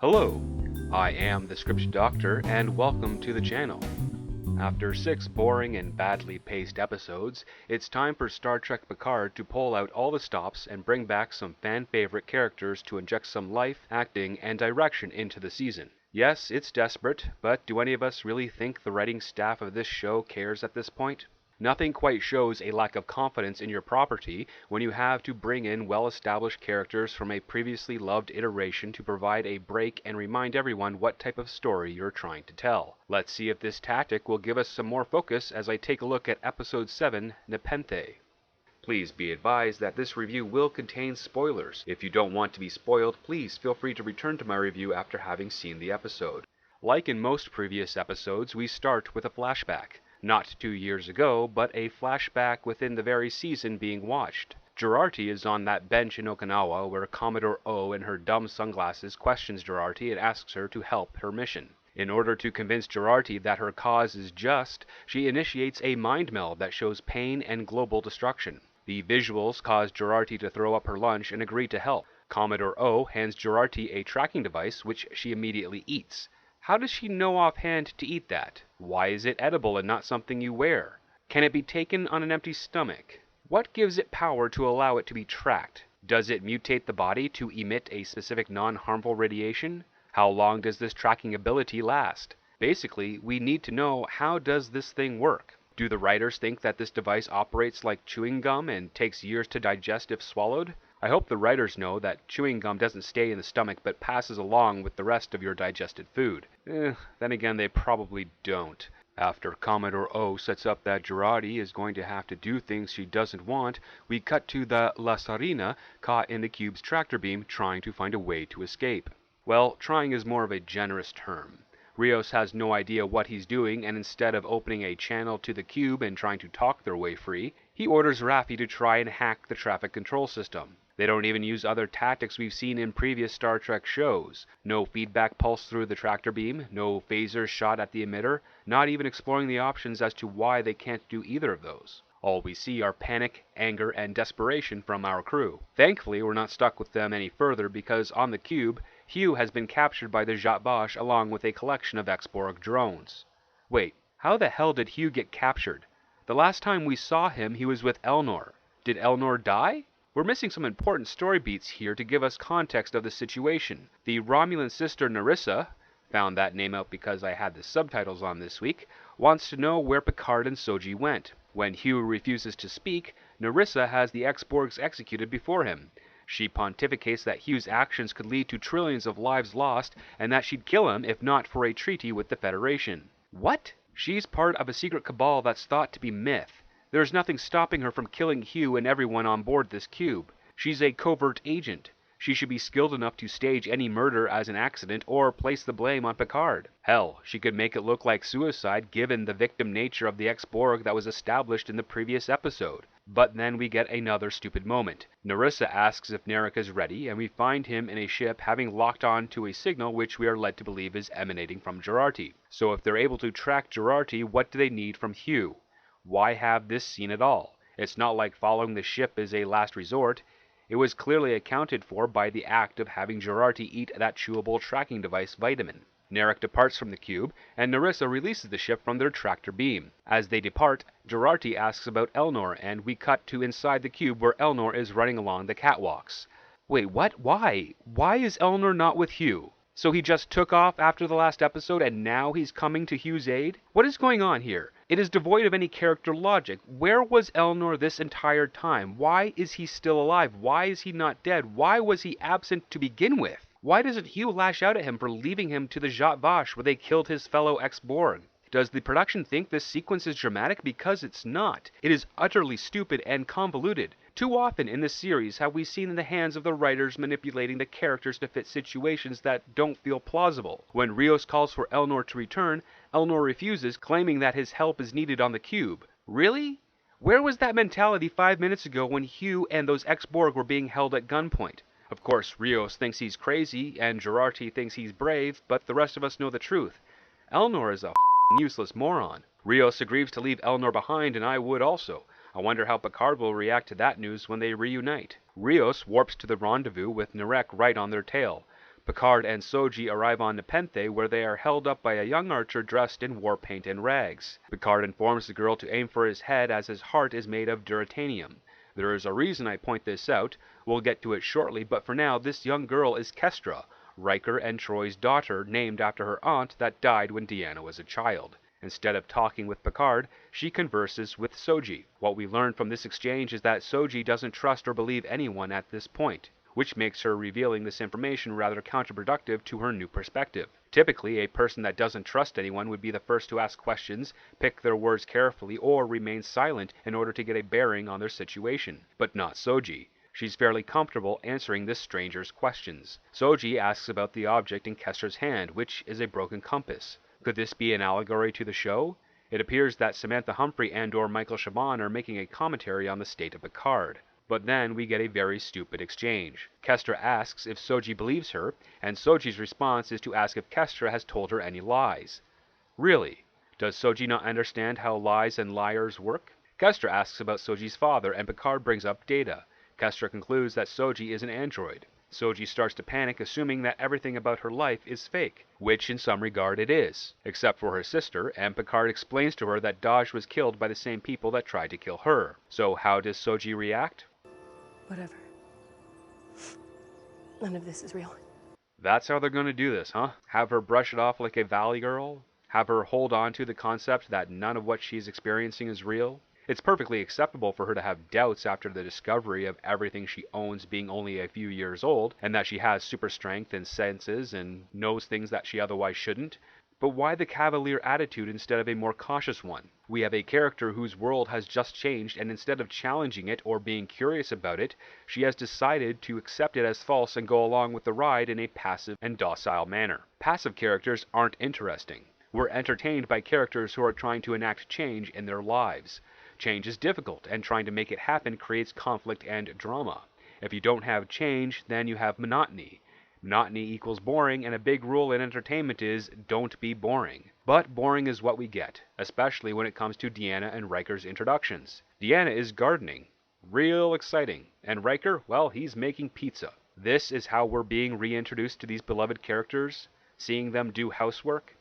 Hello, I am the Script Doctor, and welcome to the channel. After 6 boring and badly paced episodes, it's time for Star Trek Picard to pull out all the stops and bring back some fan-favorite characters to inject some life, acting, and direction into the season. Yes, it's desperate, but do any of us really think the writing staff of this show cares at this point? Nothing quite shows a lack of confidence in your property when you have to bring in well-established characters from a previously loved iteration to provide a break and remind everyone what type of story you're trying to tell. Let's see if this tactic will give us some more focus as I take a look at Episode 7, Nepenthe. Please be advised that this review will contain spoilers. If you don't want to be spoiled, please feel free to return to my review after having seen the episode. Like in most previous episodes, we start with a flashback. Not 2 years ago, but a flashback within the very season being watched. Jurati is on that bench in Okinawa where Commodore O in her dumb sunglasses questions Jurati and asks her to help her mission. In order to convince Jurati that her cause is just, she initiates a mind meld that shows pain and global destruction. The visuals cause Jurati to throw up her lunch and agree to help. Commodore O hands Jurati a tracking device, which she immediately eats. How does she know offhand to eat that? Why is it edible and not something you wear? Can it be taken on an empty stomach? What gives it power to allow it to be tracked? Does it mutate the body to emit a specific non-harmful radiation? How long does this tracking ability last? Basically, we need to know, how does this thing work? Do the writers think that this device operates like chewing gum and takes years to digest if swallowed? I hope the writers know that chewing gum doesn't stay in the stomach but passes along with the rest of your digested food. Then again, they probably don't. After Commodore O sets up that Jurati is going to have to do things she doesn't want, we cut to the La Sarina caught in the cube's tractor beam trying to find a way to escape. Well, trying is more of a generous term. Rios has no idea what he's doing, and instead of opening a channel to the cube and trying to talk their way free, he orders Raffi to try and hack the traffic control system. They don't even use other tactics we've seen in previous Star Trek shows. No feedback pulse through the tractor beam, no phaser shot at the emitter, not even exploring the options as to why they can't do either of those. All we see are panic, anger, and desperation from our crew. Thankfully, we're not stuck with them any further because on the cube, Hugh has been captured by the Zhat Vash along with a collection of ex-Borg drones. Wait, how the hell did Hugh get captured? The last time we saw him, he was with Elnor. Did Elnor die? We're missing some important story beats here to give us context of the situation. The Romulan sister Narissa, found that name out because I had the subtitles on this week, wants to know where Picard and Soji went. When Hugh refuses to speak, Narissa has the ex-Borgs executed before him. She pontificates that Hugh's actions could lead to trillions of lives lost, and that she'd kill him if not for a treaty with the Federation. What? She's part of a secret cabal that's thought to be myth. There's nothing stopping her from killing Hugh and everyone on board this cube. She's a covert agent. She should be skilled enough to stage any murder as an accident or place the blame on Picard. Hell, she could make it look like suicide given the victim nature of the ex-Borg that was established in the previous episode. But then we get another stupid moment. Narissa asks if Narek is ready, and we find him in a ship having locked on to a signal which we are led to believe is emanating from Jurati. So if they're able to track Jurati, what do they need from Hugh? Why have this scene at all? It's not like following the ship is a last resort. It was clearly accounted for by the act of having Jurati eat that chewable tracking device vitamin. Narek departs from the cube, and Narissa releases the ship from their tractor beam. As they depart, Jurati asks about Elnor, and we cut to inside the cube where Elnor is running along the catwalks. Wait, what? Why? Why is Elnor not with Hugh? So he just took off after the last episode and now he's coming to Hugh's aid? What is going on here? It is devoid of any character logic. Where was Elnor this entire time? Why is he still alive? Why is he not dead? Why was he absent to begin with? Why doesn't Hugh lash out at him for leaving him to the Zhat Vash where they killed his fellow ex-Borg? Does the production think this sequence is dramatic? Because it's not. It is utterly stupid and convoluted. Too often in this series have we seen in the hands of the writers manipulating the characters to fit situations that don't feel plausible. When Rios calls for Elnor to return, Elnor refuses, claiming that his help is needed on the cube. Really? Where was that mentality 5 minutes ago when Hugh and those ex-Borg were being held at gunpoint? Of course, Rios thinks he's crazy, and Jurati thinks he's brave, but the rest of us know the truth. Elnor is a useless moron. Rios agrees to leave Elnor behind, and I would also. I wonder how Picard will react to that news when they reunite. Rios warps to the rendezvous with Narek right on their tail. Picard and Soji arrive on Nepenthe, where they are held up by a young archer dressed in war paint and rags. Picard informs the girl to aim for his head as his heart is made of duratanium. There is a reason I point this out. We'll get to it shortly, but for now, this young girl is Kestra, Riker and Troi's daughter, named after her aunt that died when Deanna was a child. Instead of talking with Picard, she converses with Soji. What we learn from this exchange is that Soji doesn't trust or believe anyone at this point, which makes her revealing this information rather counterproductive to her new perspective. Typically, a person that doesn't trust anyone would be the first to ask questions, pick their words carefully, or remain silent in order to get a bearing on their situation. But not Soji. She's fairly comfortable answering this stranger's questions. Soji asks about the object in Kestra's hand, which is a broken compass. Could this be an allegory to the show? It appears that Samantha Humphrey and/or Michael Chabon are making a commentary on the state of Picard. But then we get a very stupid exchange. Kestra asks if Soji believes her, and Soji's response is to ask if Kestra has told her any lies. Really? Does Soji not understand how lies and liars work? Kestra asks about Soji's father, and Picard brings up Data. Kestra concludes that Soji is an android. Soji starts to panic, assuming that everything about her life is fake, which in some regard it is, except for her sister, and Picard explains to her that Dahj was killed by the same people that tried to kill her. So how does Soji react? Whatever. None of this is real. That's how they're going to do this, huh? Have her brush it off like a valley girl? Have her hold on to the concept that none of what she's experiencing is real? It's perfectly acceptable for her to have doubts after the discovery of everything she owns being only a few years old, and that she has super strength and senses and knows things that she otherwise shouldn't. But why the cavalier attitude instead of a more cautious one? We have a character whose world has just changed, and instead of challenging it or being curious about it, she has decided to accept it as false and go along with the ride in a passive and docile manner. Passive characters aren't interesting. We're entertained by characters who are trying to enact change in their lives. Change is difficult, and trying to make it happen creates conflict and drama. If you don't have change, then you have monotony. Monotony equals boring, and a big rule in entertainment is don't be boring. But boring is what we get, especially when it comes to Deanna and Riker's introductions. Deanna is gardening. Real exciting. And Riker, well, he's making pizza. This is how we're being reintroduced to these beloved characters, seeing them do housework.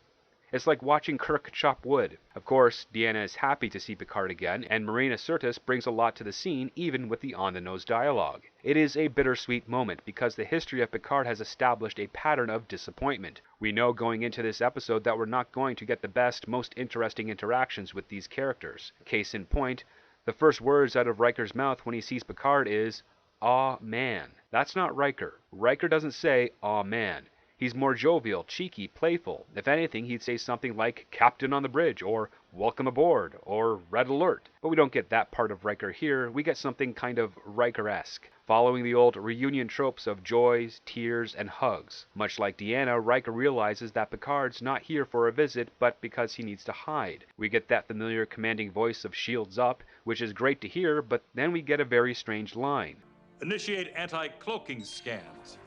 It's like watching Kirk chop wood. Of course, Deanna is happy to see Picard again, and Marina Sirtis brings a lot to the scene, even with the on-the-nose dialogue. It is a bittersweet moment, because the history of Picard has established a pattern of disappointment. We know going into this episode that we're not going to get the best, most interesting interactions with these characters. Case in point, the first words out of Riker's mouth when he sees Picard is, "Aw, man." That's not Riker. Riker doesn't say, "Aw, man." He's more jovial, cheeky, playful. If anything, he'd say something like "Captain on the bridge," or "Welcome aboard," or "Red alert." But we don't get that part of Riker here. We get something kind of Riker-esque, following the old reunion tropes of joys, tears, and hugs. Much like Deanna, Riker realizes that Picard's not here for a visit, but because he needs to hide. We get that familiar commanding voice of "Shields up," which is great to hear, but then we get a very strange line. Initiate anti-cloaking scans.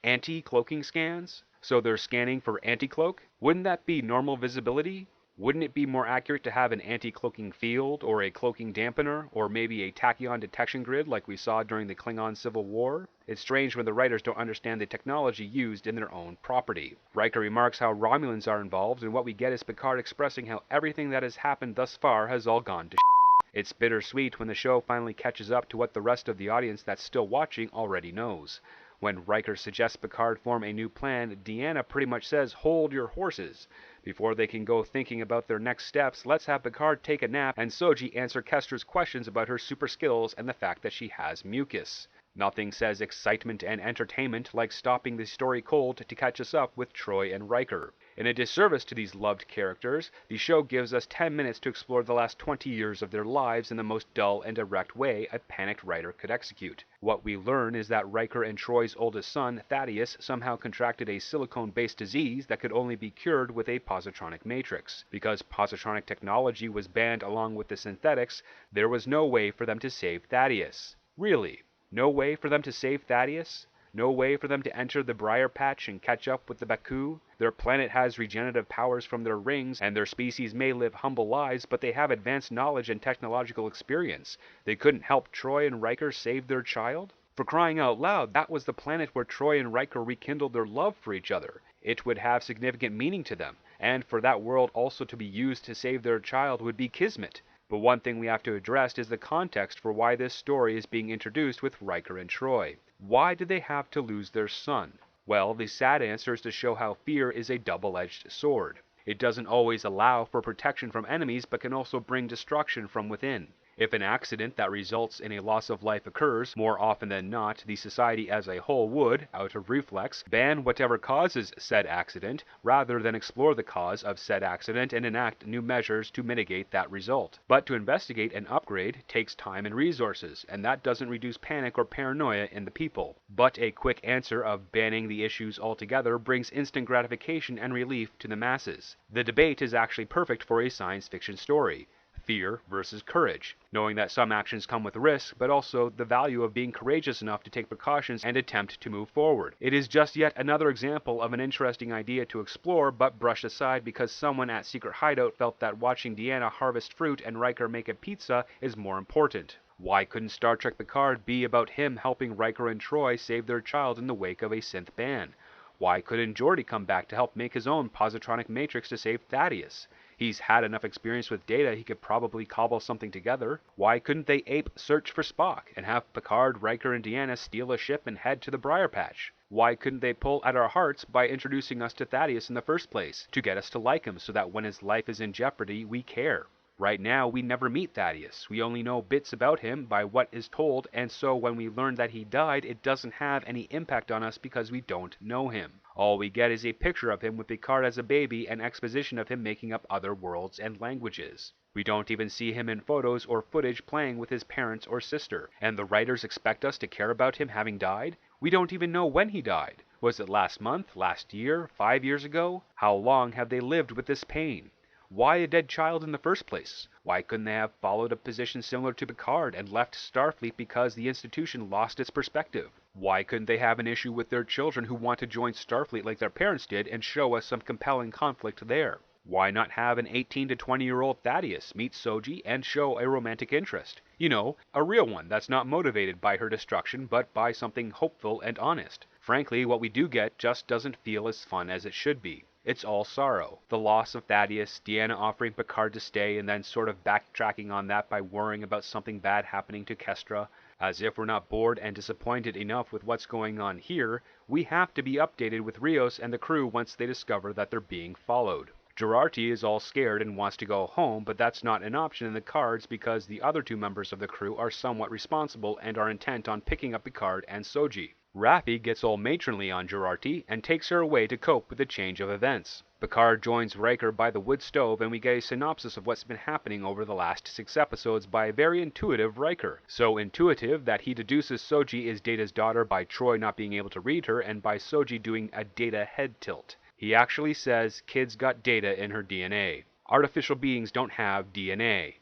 Anti-cloaking scans? So they're scanning for anti-cloak? Wouldn't that be normal visibility? Wouldn't it be more accurate to have an anti-cloaking field, or a cloaking dampener, or maybe a tachyon detection grid like we saw during the Klingon Civil War? It's strange when the writers don't understand the technology used in their own property. Riker remarks how Romulans are involved, and what we get is Picard expressing how everything that has happened thus far has all gone to shit. It's bittersweet when the show finally catches up to what the rest of the audience that's still watching already knows. When Riker suggests Picard form a new plan, Deanna pretty much says, "Hold your horses." Before they can go thinking about their next steps, let's have Picard take a nap and Soji answer Kestra's questions about her super skills and the fact that she has mucus. Nothing says excitement and entertainment like stopping the story cold to catch us up with Troi and Riker. In a disservice to these loved characters, the show gives us 10 minutes to explore the last 20 years of their lives in the most dull and direct way a panicked writer could execute. What we learn is that Riker and Troi's oldest son, Thaddeus, somehow contracted a silicone-based disease that could only be cured with a positronic matrix. Because positronic technology was banned along with the synthetics, there was no way for them to save Thaddeus. Really? No way for them to save Thaddeus? No way for them to enter the Briar Patch and catch up with the Baku? Their planet has regenerative powers from their rings, and their species may live humble lives, but they have advanced knowledge and technological experience. They couldn't help Troi and Riker save their child? For crying out loud, that was the planet where Troi and Riker rekindled their love for each other. It would have significant meaning to them, and for that world also to be used to save their child would be kismet. But one thing we have to address is the context for why this story is being introduced with Riker and Troi. Why did they have to lose their son? Well, the sad answer is to show how fear is a double-edged sword. It doesn't always allow for protection from enemies, but can also bring destruction from within. If an accident that results in a loss of life occurs, more often than not, the society as a whole would, out of reflex, ban whatever causes said accident, rather than explore the cause of said accident and enact new measures to mitigate that result. But to investigate and upgrade takes time and resources, and that doesn't reduce panic or paranoia in the people. But a quick answer of banning the issues altogether brings instant gratification and relief to the masses. The debate is actually perfect for a science fiction story. Fear versus courage, knowing that some actions come with risk, but also the value of being courageous enough to take precautions and attempt to move forward. It is just yet another example of an interesting idea to explore, but brushed aside because someone at Secret Hideout felt that watching Deanna harvest fruit and Riker make a pizza is more important. Why couldn't Star Trek Picard be about him helping Riker and Troi save their child in the wake of a synth ban? Why couldn't Geordi come back to help make his own positronic matrix to save Thaddeus? He's had enough experience with Data, he could probably cobble something together. Why couldn't they ape Search for Spock and have Picard, Riker, and Deanna steal a ship and head to the Briar Patch? Why couldn't they pull at our hearts by introducing us to Thaddeus in the first place, to get us to like him so that when his life is in jeopardy, we care? Right now, we never meet Thaddeus. We only know bits about him by what is told, and so when we learn that he died, it doesn't have any impact on us because we don't know him. All we get is a picture of him with Picard as a baby and exposition of him making up other worlds and languages. We don't even see him in photos or footage playing with his parents or sister, and the writers expect us to care about him having died? We don't even know when he died. Was it last month, last year, 5 years ago? How long have they lived with this pain? Why a dead child in the first place? Why couldn't they have followed a position similar to Picard and left Starfleet because the institution lost its perspective? Why couldn't they have an issue with their children who want to join Starfleet like their parents did and show us some compelling conflict there? Why not have an 18 to 20-year-old Thaddeus meet Soji and show a romantic interest? You know, a real one that's not motivated by her destruction but by something hopeful and honest. Frankly, what we do get just doesn't feel as fun as it should be. It's all sorrow. The loss of Thaddeus, Deanna offering Picard to stay and then sort of backtracking on that by worrying about something bad happening to Kestra. As if we're not bored and disappointed enough with what's going on here, we have to be updated with Rios and the crew once they discover that they're being followed. Jurati is all scared and wants to go home, but that's not an option in the cards because the other two members of the crew are somewhat responsible and are intent on picking up Picard and Soji. Raffi gets all matronly on Jurati and takes her away to cope with the change of events. Picard joins Riker by the wood stove and we get a synopsis of what's been happening over the last 6 episodes by a very intuitive Riker. So intuitive that he deduces Soji is Data's daughter by Troi not being able to read her and by Soji doing a Data head tilt. He actually says kids got Data in her DNA. Artificial beings don't have DNA.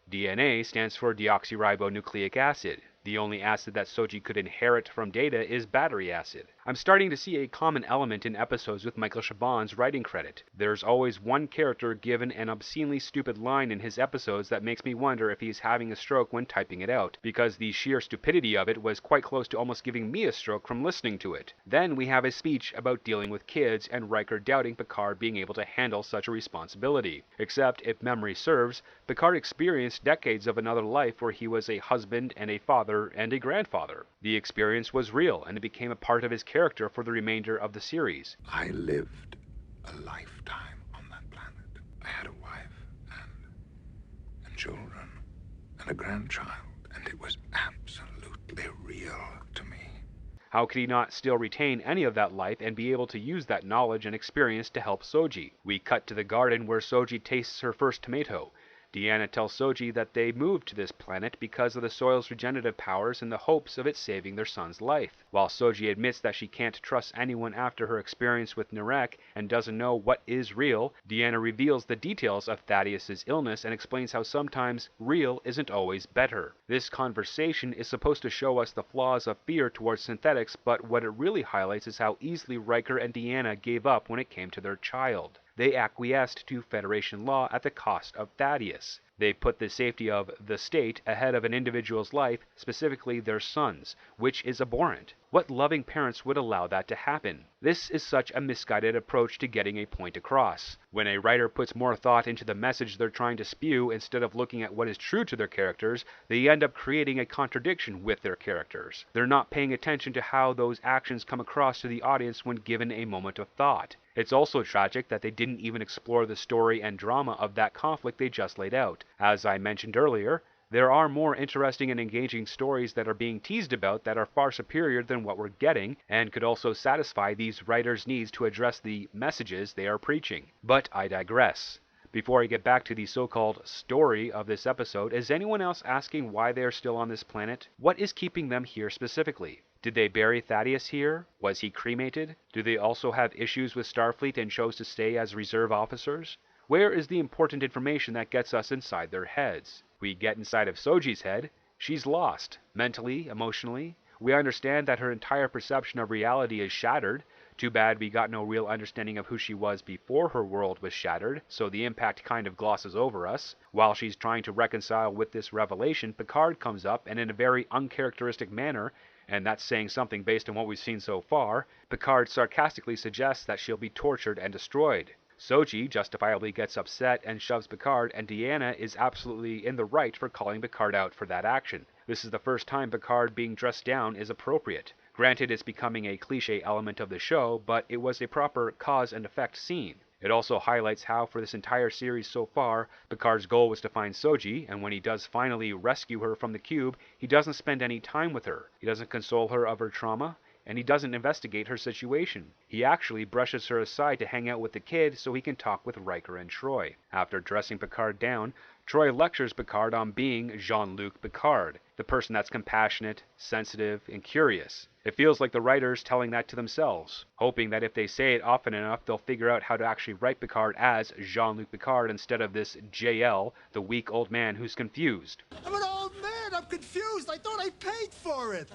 DNA stands for deoxyribonucleic acid. The only acid that Soji could inherit from Data is battery acid. I'm starting to see a common element in episodes with Michael Chabon's writing credit. There's always one character given an obscenely stupid line in his episodes that makes me wonder if he's having a stroke when typing it out, because the sheer stupidity of it was quite close to almost giving me a stroke from listening to it. Then we have a speech about dealing with kids and Riker doubting Picard being able to handle such a responsibility. Except, if memory serves, Picard experienced decades of another life where he was a husband and a father and a grandfather. The experience was real and it became a part of his character for the remainder of the series. I lived a lifetime on that planet. I had a wife and children and a grandchild, and it was absolutely real to me. How could he not still retain any of that life and be able to use that knowledge and experience to help Soji? We cut to the garden where Soji tastes her first tomato. Deanna tells Soji that they moved to this planet because of the soil's regenerative powers in the hopes of it saving their son's life. While Soji admits that she can't trust anyone after her experience with Narek and doesn't know what is real, Deanna reveals the details of Thaddeus' illness and explains how sometimes real isn't always better. This conversation is supposed to show us the flaws of fear towards synthetics, but what it really highlights is how easily Riker and Deanna gave up when it came to their child. They acquiesced to Federation law at the cost of Thaddeus. They put the safety of the state ahead of an individual's life, specifically their son's, which is abhorrent. What loving parents would allow that to happen? This is such a misguided approach to getting a point across. When a writer puts more thought into the message they're trying to spew instead of looking at what is true to their characters, they end up creating a contradiction with their characters. They're not paying attention to how those actions come across to the audience when given a moment of thought. It's also tragic that they didn't even explore the story and drama of that conflict they just laid out. As I mentioned earlier, there are more interesting and engaging stories that are being teased about that are far superior than what we're getting, and could also satisfy these writers' needs to address the messages they are preaching. But I digress. Before I get back to the so-called story of this episode, is anyone else asking why they are still on this planet? What is keeping them here specifically? Did they bury Thaddeus here? Was he cremated? Do they also have issues with Starfleet and chose to stay as reserve officers? Where is the important information that gets us inside their heads? We get inside of Soji's head. She's lost, mentally, emotionally. We understand that her entire perception of reality is shattered. Too bad we got no real understanding of who she was before her world was shattered, so the impact kind of glosses over us. While she's trying to reconcile with this revelation, Picard comes up and in a very uncharacteristic manner, and that's saying something based on what we've seen so far, Picard sarcastically suggests that she'll be tortured and destroyed. Soji justifiably gets upset and shoves Picard, and Deanna is absolutely in the right for calling Picard out for that action. This is the first time Picard being dressed down is appropriate. Granted, it's becoming a cliche element of the show, but it was a proper cause and effect scene. It also highlights how, for this entire series so far, Picard's goal was to find Soji, and when he does finally rescue her from the cube, he doesn't spend any time with her. He doesn't console her of her trauma, and he doesn't investigate her situation. He actually brushes her aside to hang out with the kid so he can talk with Riker and Troi. After dressing Picard down, Troi lectures Picard on being Jean-Luc Picard, the person that's compassionate, sensitive, and curious. It feels like the writers telling that to themselves, hoping that if they say it often enough, they'll figure out how to actually write Picard as Jean-Luc Picard instead of this JL, the weak old man who's confused. I'm an old man. I'm confused. I thought I paid for it.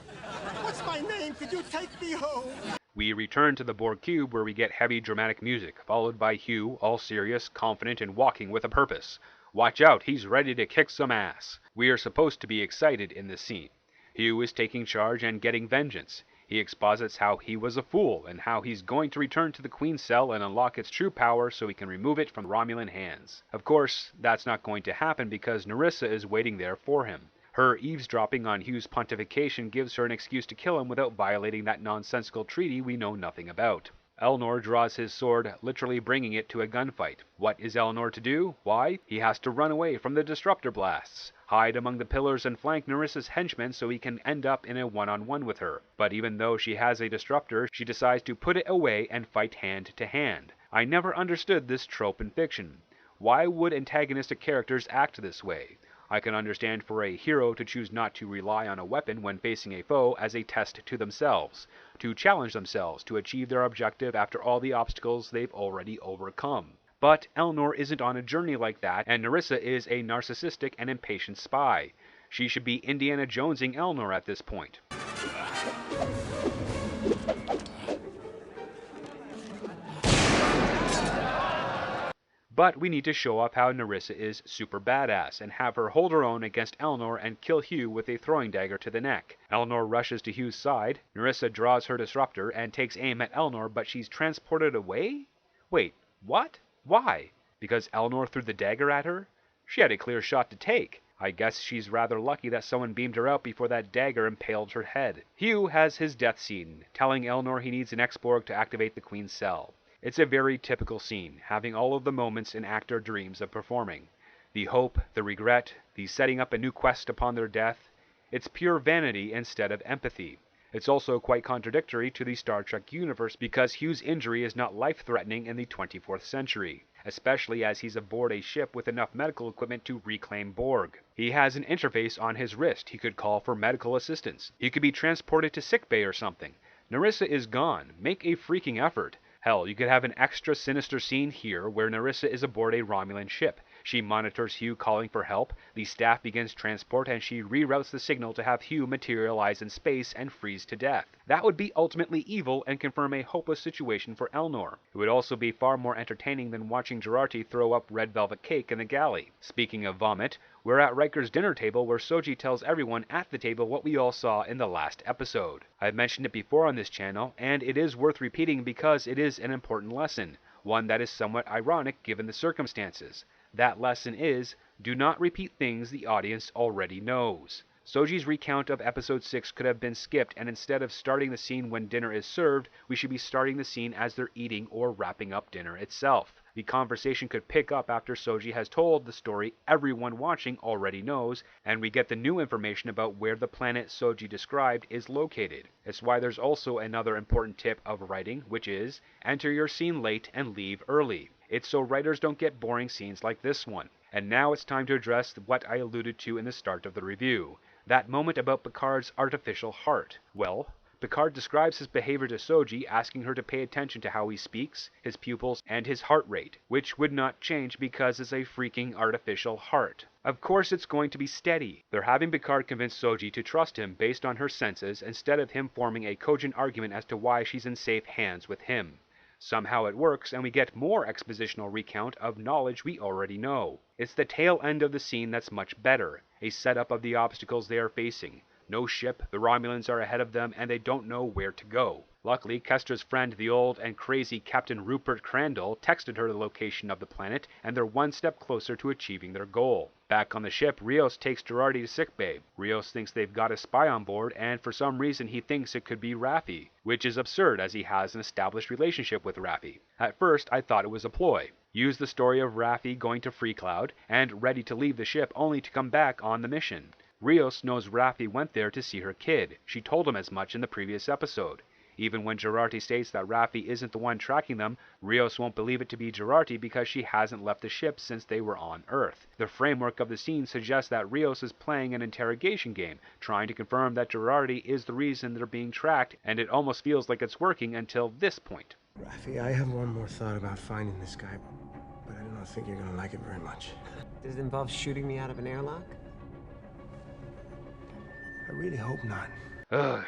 What's my name? Could you take me home? We return to the Borg cube where we get heavy dramatic music, followed by Hugh, all serious, confident, and walking with a purpose. Watch out, he's ready to kick some ass. We are supposed to be excited in this scene. Hugh is taking charge and getting vengeance. He exposits how he was a fool and how he's going to return to the Queen's cell and unlock its true power so he can remove it from Romulan hands. Of course, that's not going to happen because Narissa is waiting there for him. Her eavesdropping on Hugh's pontification gives her an excuse to kill him without violating that nonsensical treaty we know nothing about. Elnor draws his sword, literally bringing it to a gunfight. What is Elnor to do? Why? He has to run away from the disruptor blasts, hide among the pillars and flank Narissa's henchmen so he can end up in a one-on-one with her. But even though she has a disruptor, she decides to put it away and fight hand to hand. I never understood this trope in fiction. Why would antagonistic characters act this way? I can understand for a hero to choose not to rely on a weapon when facing a foe as a test to themselves, to challenge themselves to achieve their objective after all the obstacles they've already overcome. But Elnor isn't on a journey like that, and Narissa is a narcissistic and impatient spy. She should be Indiana Jonesing Elnor at this point. But we need to show off how Narissa is super badass and have her hold her own against Elnor and kill Hugh with a throwing dagger to the neck. Elnor rushes to Hugh's side, Narissa draws her disruptor and takes aim at Elnor, but she's transported away? Wait, what? Why? Because Elnor threw the dagger at her? She had a clear shot to take. I guess she's rather lucky that someone beamed her out before that dagger impaled her head. Hugh has his death scene, telling Elnor he needs an X-Borg to activate the Queen's cell. It's a very typical scene, having all of the moments an actor dreams of performing. The hope, the regret, the setting up a new quest upon their death. It's pure vanity instead of empathy. It's also quite contradictory to the Star Trek universe because Hugh's injury is not life-threatening in the 24th century, especially as he's aboard a ship with enough medical equipment to reclaim Borg. He has an interface on his wrist. He could call for medical assistance. He could be transported to sickbay or something. Narissa is gone. Make a freaking effort. Hell, you could have an extra sinister scene here where Narissa is aboard a Romulan ship. She monitors Hugh calling for help, the staff begins transport, and she reroutes the signal to have Hugh materialize in space and freeze to death. That would be ultimately evil and confirm a hopeless situation for Elnor. It would also be far more entertaining than watching Jurati throw up red velvet cake in the galley. Speaking of vomit, we're at Riker's dinner table where Soji tells everyone at the table what we all saw in the last episode. I've mentioned it before on this channel, and it is worth repeating because it is an important lesson, one that is somewhat ironic given the circumstances. That lesson is, do not repeat things the audience already knows. Soji's recount of episode 6 could have been skipped, and instead of starting the scene when dinner is served, we should be starting the scene as they're eating or wrapping up dinner itself. The conversation could pick up after Soji has told the story everyone watching already knows, and we get the new information about where the planet Soji described is located. It's why there's also another important tip of writing, which is, enter your scene late and leave early. It's so writers don't get boring scenes like this one. And now it's time to address what I alluded to in the start of the review. That moment about Picard's artificial heart. Well, Picard describes his behavior to Soji, asking her to pay attention to how he speaks, his pupils, and his heart rate, which would not change because it's a freaking artificial heart. Of course it's going to be steady. They're having Picard convince Soji to trust him based on her senses instead of him forming a cogent argument as to why she's in safe hands with him. Somehow it works, and we get more expositional recount of knowledge we already know. It's the tail end of the scene that's much better, a setup of the obstacles they are facing. No ship, the Romulans are ahead of them, and they don't know where to go. Luckily, Kestra's friend, the old and crazy Captain Rupert Crandall, texted her the location of the planet, and they're one step closer to achieving their goal. Back on the ship, Rios takes Jurati to sickbay. Rios thinks they've got a spy on board, and for some reason he thinks it could be Raffi, which is absurd as he has an established relationship with Raffi. At first, I thought it was a ploy. Use the story of Raffi going to Freecloud, and ready to leave the ship only to come back on the mission. Rios knows Raffi went there to see her kid. She told him as much in the previous episode. Even when Jurati states that Raffi isn't the one tracking them, Rios won't believe it to be Jurati because she hasn't left the ship since they were on Earth. The framework of the scene suggests that Rios is playing an interrogation game, trying to confirm that Jurati is the reason they're being tracked, and it almost feels like it's working until this point. Raffi, I have one more thought about finding this guy, but I don't think you're gonna like it very much. Does it involve shooting me out of an airlock? I really hope not. Ugh.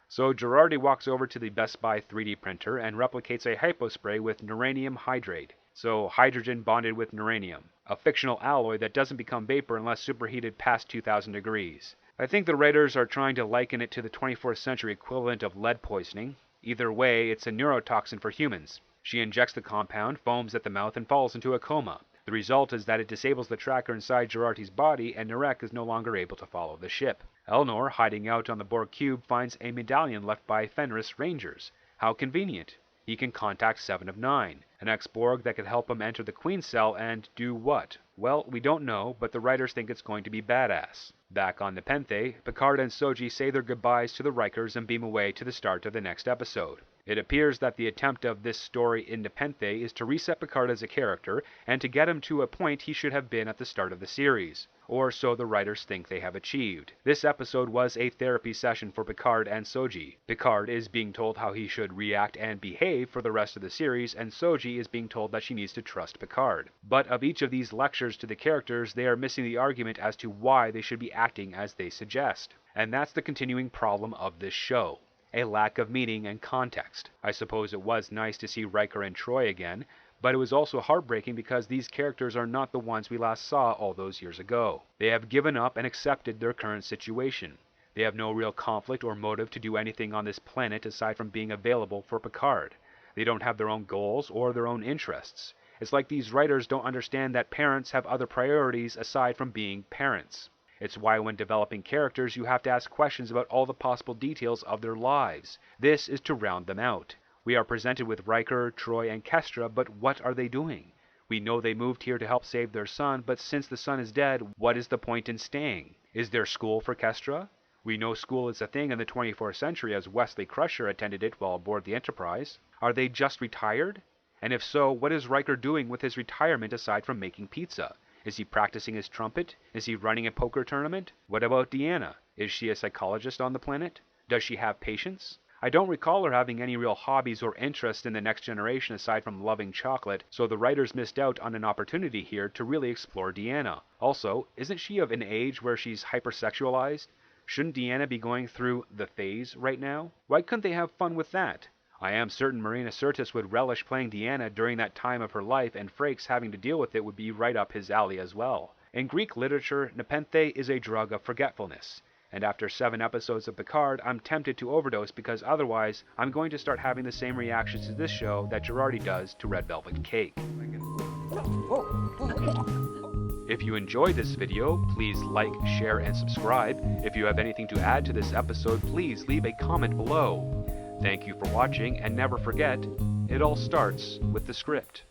So Jurati walks over to the Best Buy 3D printer and replicates a hypospray with neuranium hydrate, so hydrogen bonded with neuranium, a fictional alloy that doesn't become vapor unless superheated past 2000 degrees. I think the writers are trying to liken it to the 24th century equivalent of lead poisoning. Either way, it's a neurotoxin for humans. She injects the compound, foams at the mouth, and falls into a coma. The result is that it disables the tracker inside Jurati's body, and Narek is no longer able to follow the ship. Elnor, hiding out on the Borg cube, finds a medallion left by Fenris Rangers. How convenient. He can contact 7 of 9, an ex-Borg that could help him enter the Queen cell and do what? Well, we don't know, but the writers think it's going to be badass. Back on Nepenthe, Picard and Soji say their goodbyes to the Rikers and beam away to the start of the next episode. It appears that the attempt of this story in Nepenthe is to reset Picard as a character and to get him to a point he should have been at the start of the series, or so the writers think they have achieved. This episode was a therapy session for Picard and Soji. Picard is being told how he should react and behave for the rest of the series, and Soji is being told that she needs to trust Picard. But of each of these lectures to the characters, they are missing the argument as to why they should be acting as they suggest. And that's the continuing problem of this show. A lack of meaning and context. I suppose it was nice to see Riker and Troi again, but it was also heartbreaking because these characters are not the ones we last saw all those years ago. They have given up and accepted their current situation. They have no real conflict or motive to do anything on this planet aside from being available for Picard. They don't have their own goals or their own interests. It's like these writers don't understand that parents have other priorities aside from being parents. It's why when developing characters you have to ask questions about all the possible details of their lives. This is to round them out. We are presented with Riker, Troi, and Kestra, but what are they doing? We know they moved here to help save their son, but since the son is dead, what is the point in staying? Is there school for Kestra? We know school is a thing in the 24th century as Wesley Crusher attended it while aboard the Enterprise. Are they just retired? And if so, what is Riker doing with his retirement aside from making pizza? Is he practicing his trumpet? Is he running a poker tournament? What about Deanna? Is she a psychologist on the planet? Does she have patience? I don't recall her having any real hobbies or interest in the next generation aside from loving chocolate, so the writers missed out on an opportunity here to really explore Deanna. Also, isn't she of an age where she's hypersexualized? Shouldn't Deanna be going through the phase right now? Why couldn't they have fun with that? I am certain Marina Sirtis would relish playing Deanna during that time of her life, and Frakes having to deal with it would be right up his alley as well. In Greek literature, Nepenthe is a drug of forgetfulness. And after 7 episodes of Picard, I'm tempted to overdose because otherwise, I'm going to start having the same reactions to this show that Girardi does to Red Velvet Cake. If you enjoyed this video, please like, share, and subscribe. If you have anything to add to this episode, please leave a comment below. Thank you for watching, and never forget, it all starts with the script.